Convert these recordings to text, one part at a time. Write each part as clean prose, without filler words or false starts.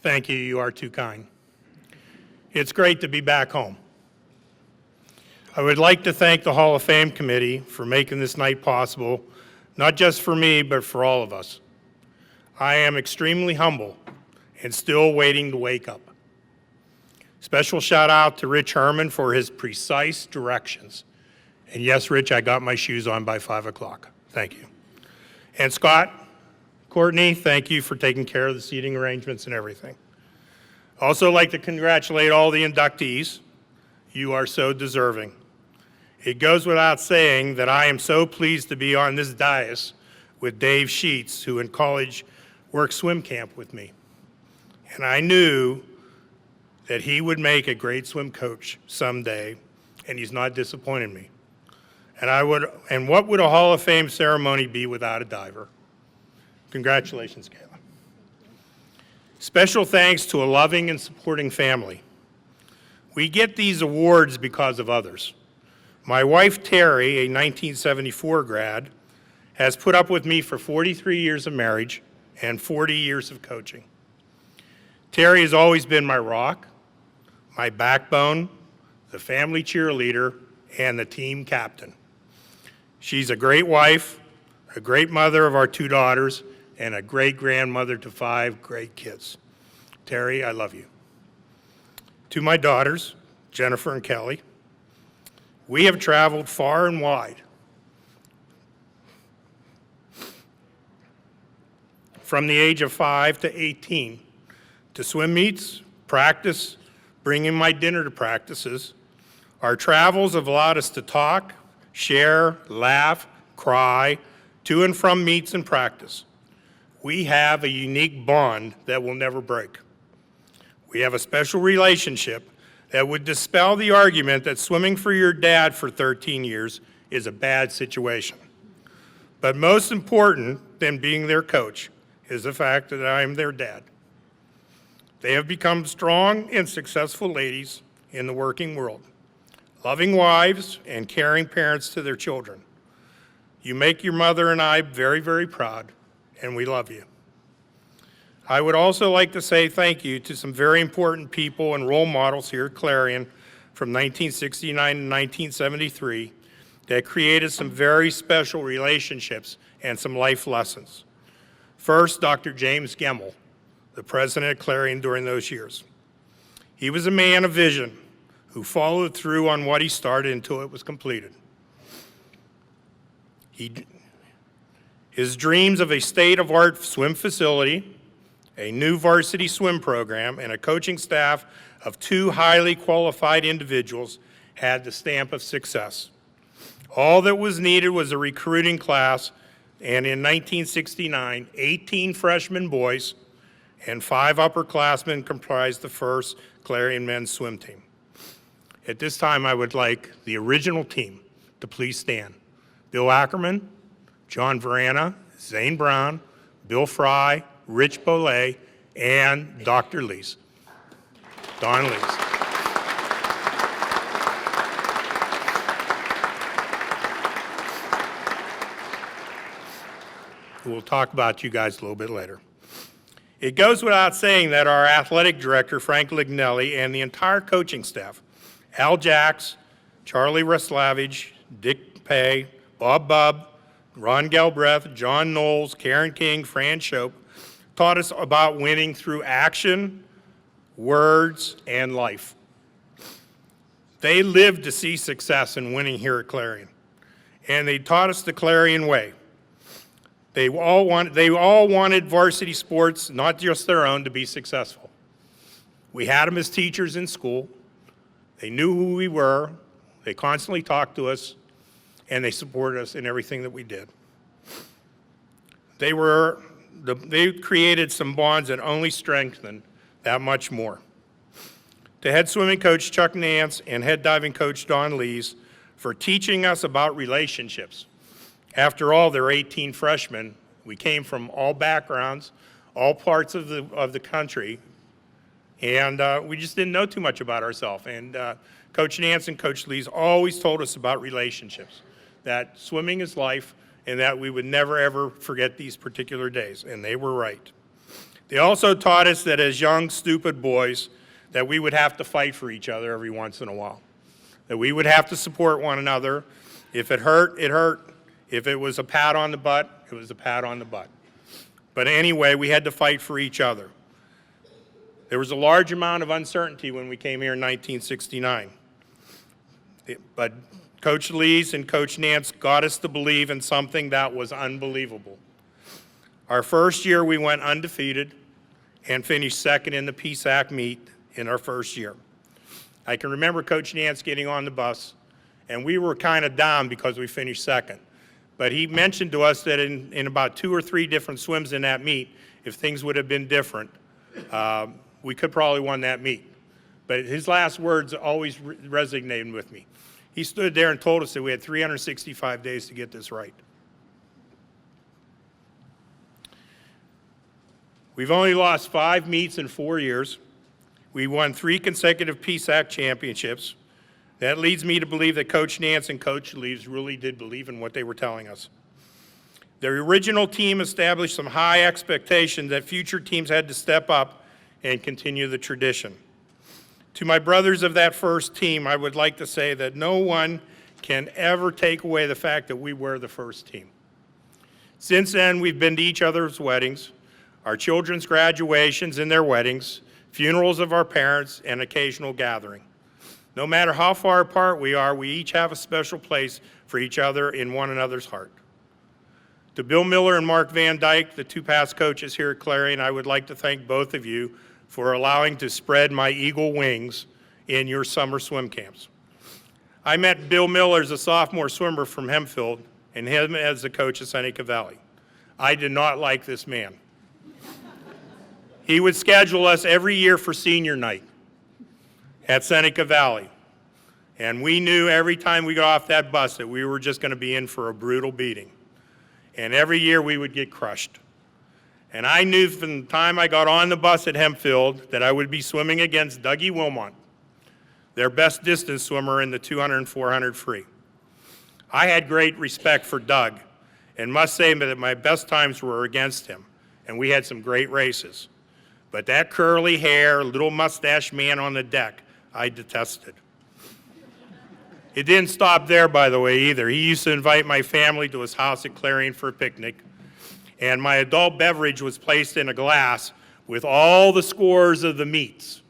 Thank you. You are too kind. It's great to be back home. I would like to thank the Hall of Fame Committee for making this night possible, not just for me, but for all of us. I am extremely humble and still waiting to wake up. Special shout out to Rich Herman for his precise directions. And yes, Rich, I got my shoes on by 5 o'clock. Thank you. And Scott, Courtney, thank you for taking care of the seating arrangements and everything. Also like to congratulate all the inductees. You are so deserving. It goes without saying that I am so pleased to be on this dais with Dave Sheets, who in college worked swim camp with me. And I knew that he would make a great swim coach someday, and he's not disappointed me. And what would a Hall of Fame ceremony be without a diver? Congratulations, Kayla. Special thanks to a loving and supporting family. We get these awards because of others. My wife, Terry, a 1974 grad, has put up with me for 43 years of marriage and 40 years of coaching. Terry has always been my rock, my backbone, the family cheerleader, and the team captain. She's a great wife, a great mother of our 2 daughters, and a great grandmother to 5 great kids. Terry, I love you. To my daughters, Jennifer and Kelly, we have traveled far and wide. From the age of 5 to 18, to swim meets, practice, bringing my dinner to practices. Our travels have allowed us to talk, share, laugh, cry, to and from meets and practice. We have a unique bond that will never break. We have a special relationship that would dispel the argument that swimming for your dad for 13 years is a bad situation. But most important than being their coach is the fact that I am their dad. They have become strong and successful ladies in the working world, loving wives and caring parents to their children. You make your mother and I very, very proud, and we love you. I would also like to say thank you to some very important people and role models here at Clarion from 1969 to 1973 that created some very special relationships and some life lessons. First, Dr. James Gemmell, the president of Clarion during those years. He was a man of vision who followed through on what he started until it was completed. His dreams of a state-of-the-art swim facility, a new varsity swim program, and a coaching staff of 2 highly qualified individuals had the stamp of success. All that was needed was a recruiting class, and in 1969, 18 freshman boys and 5 upperclassmen comprised the first Clarion men's swim team. At this time, I would like the original team to please stand. Bill Ackerman, John Verana, Zane Brown, Bill Fry, Rich Bollet, and Dr. Lees. Don Lees. We'll talk about you guys a little bit later. It goes without saying that our athletic director, Frank Lignelli, and the entire coaching staff, Al Jacks, Charlie Reslavage, Dick Pay, Bob Bubb, Ron Galbraith, John Knowles, Karen King, Fran Shope, taught us about winning through action, words, and life. They lived to see success in winning here at Clarion, and they taught us the Clarion way. They all wanted varsity sports, not just their own, to be successful. We had them as teachers in school. They knew who we were. They constantly talked to us, and they supported us in everything that we did. They created some bonds that only strengthened that much more. To head swimming coach Chuck Nance and head diving coach Don Lees for teaching us about relationships. After all, they're 18 freshmen. We came from all backgrounds, all parts of the country, and we just didn't know too much about ourselves. And Coach Nance and Coach Lees always told us about relationships, that swimming is life, and that we would never, ever forget these particular days, and they were right. They also taught us that as young, stupid boys, that we would have to fight for each other every once in a while, that we would have to support one another. If it hurt, it hurt. If it was a pat on the butt, it was a pat on the butt. But anyway, we had to fight for each other. There was a large amount of uncertainty when we came here in 1969. But Coach Lees and Coach Nance got us to believe in something that was unbelievable. Our first year, we went undefeated and finished second in the PSAC meet in our first year. I can remember Coach Nance getting on the bus, and we were kind of down because we finished second. But he mentioned to us that in about 2 or 3 different swims in that meet, if things would have been different, we could probably won that meet. But his last words always resonated with me. He stood there and told us that we had 365 days to get this right. We've only lost 5 meets in 4 years. We won 3 consecutive PSAC championships. That leads me to believe that Coach Nance and Coach Lees really did believe in what they were telling us. The original team established some high expectations that future teams had to step up and continue the tradition. To my brothers of that first team, I would like to say that no one can ever take away the fact that we were the first team. Since then, we've been to each other's weddings, our children's graduations and their weddings, funerals of our parents, and occasional gathering. No matter how far apart we are, we each have a special place for each other in one another's heart. To Bill Miller and Mark Van Dyke, the 2 past coaches here at Clarion, I would like to thank both of you for allowing to spread my eagle wings in your summer swim camps. I met Bill Miller as a sophomore swimmer from Hempfield and him as the coach of Seneca Valley. I did not like this man. He would schedule us every year for senior night at Seneca Valley. And we knew every time we got off that bus that we were just going to be in for a brutal beating. And every year we would get crushed. And I knew from the time I got on the bus at Hempfield that I would be swimming against Dougie Wilmot, their best distance swimmer in the 200 and 400 free. I had great respect for Doug and must say that my best times were against him, and we had some great races. But that curly hair, little mustache man on the deck, I detested. It didn't stop there, by the way, either. He used to invite my family to his house at Clarion for a picnic, and my adult beverage was placed in a glass with all the scores of the meets.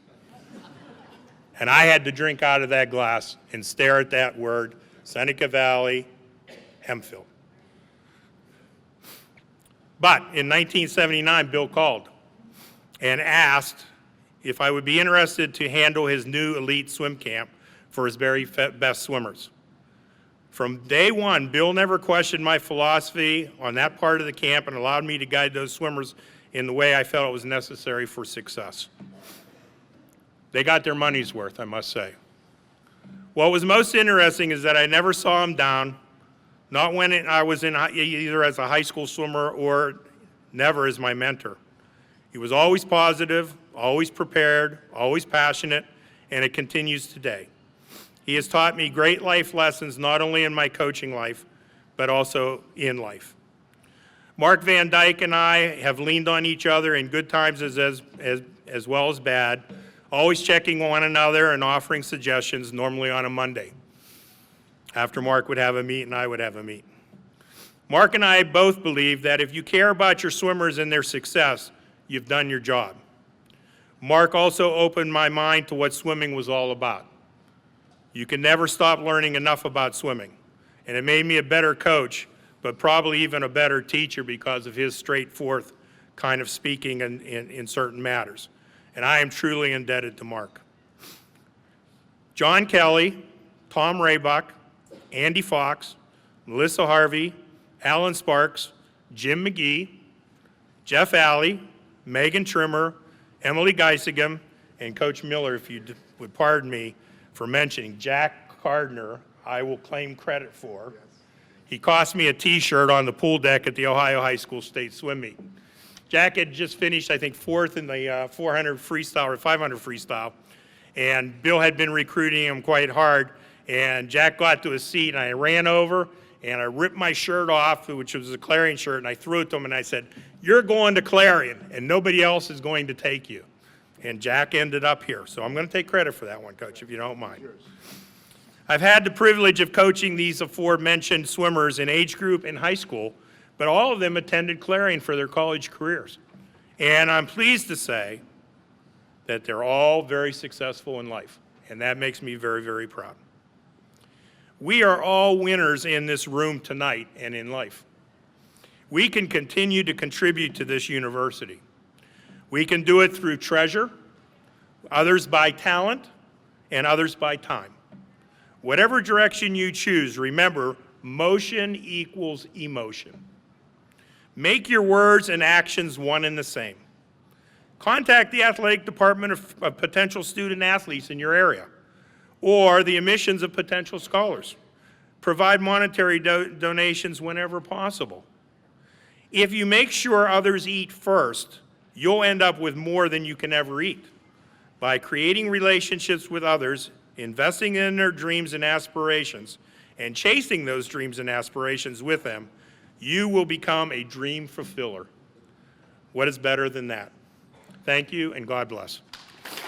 And I had to drink out of that glass and stare at that word, Seneca Valley, Hempfield. But in 1979, Bill called and asked if I would be interested to handle his new elite swim camp for his very best swimmers. From day one, Bill never questioned my philosophy on that part of the camp and allowed me to guide those swimmers in the way I felt it was necessary for success. They got their money's worth, I must say. What was most interesting is that I never saw him down, not when I was in either as a high school swimmer or never as my mentor. He was always positive, always prepared, always passionate, and it continues today. He has taught me great life lessons, not only in my coaching life, but also in life. Mark Van Dyke and I have leaned on each other in good times as well as bad, always checking one another and offering suggestions, normally on a Monday, after Mark would have a meet and I would have a meet. Mark and I both believe that if you care about your swimmers and their success, you've done your job. Mark also opened my mind to what swimming was all about. You can never stop learning enough about swimming. And it made me a better coach, but probably even a better teacher because of his straightforward kind of speaking in certain matters. And I am truly indebted to Mark. John Kelly, Tom Raybuck, Andy Fox, Melissa Harvey, Alan Sparks, Jim McGee, Jeff Alley, Megan Trimmer, Emily Geisigam, and Coach Miller, if you would pardon me for mentioning. Jack Gardner, I will claim credit for. He cost me a t-shirt on the pool deck at the Ohio High School State Swim Meet. Jack had just finished, I think, 4th in the 400 freestyle or 500 freestyle, and Bill had been recruiting him quite hard, and Jack got to his seat, and I ran over, and I ripped my shirt off, which was a Clarion shirt, and I threw it to him, and I said, "You're going to Clarion, and nobody else is going to take you." And Jack ended up here. So I'm going to take credit for that one, Coach, if you don't mind. I've had the privilege of coaching these aforementioned swimmers in age group and high school, but all of them attended Clarion for their college careers. And I'm pleased to say that they're all very successful in life, and that makes me very, very proud. We are all winners in this room tonight and in life. We can continue to contribute to this university. We can do it through treasure, others by talent, and others by time. Whatever direction you choose, remember, motion equals emotion. Make your words and actions one and the same. Contact the athletic department of potential student athletes in your area, or the admissions of potential scholars. Provide monetary donations whenever possible. If you make sure others eat first, you'll end up with more than you can ever eat. By creating relationships with others, investing in their dreams and aspirations, and chasing those dreams and aspirations with them, you will become a dream fulfiller. What is better than that? Thank you, and God bless.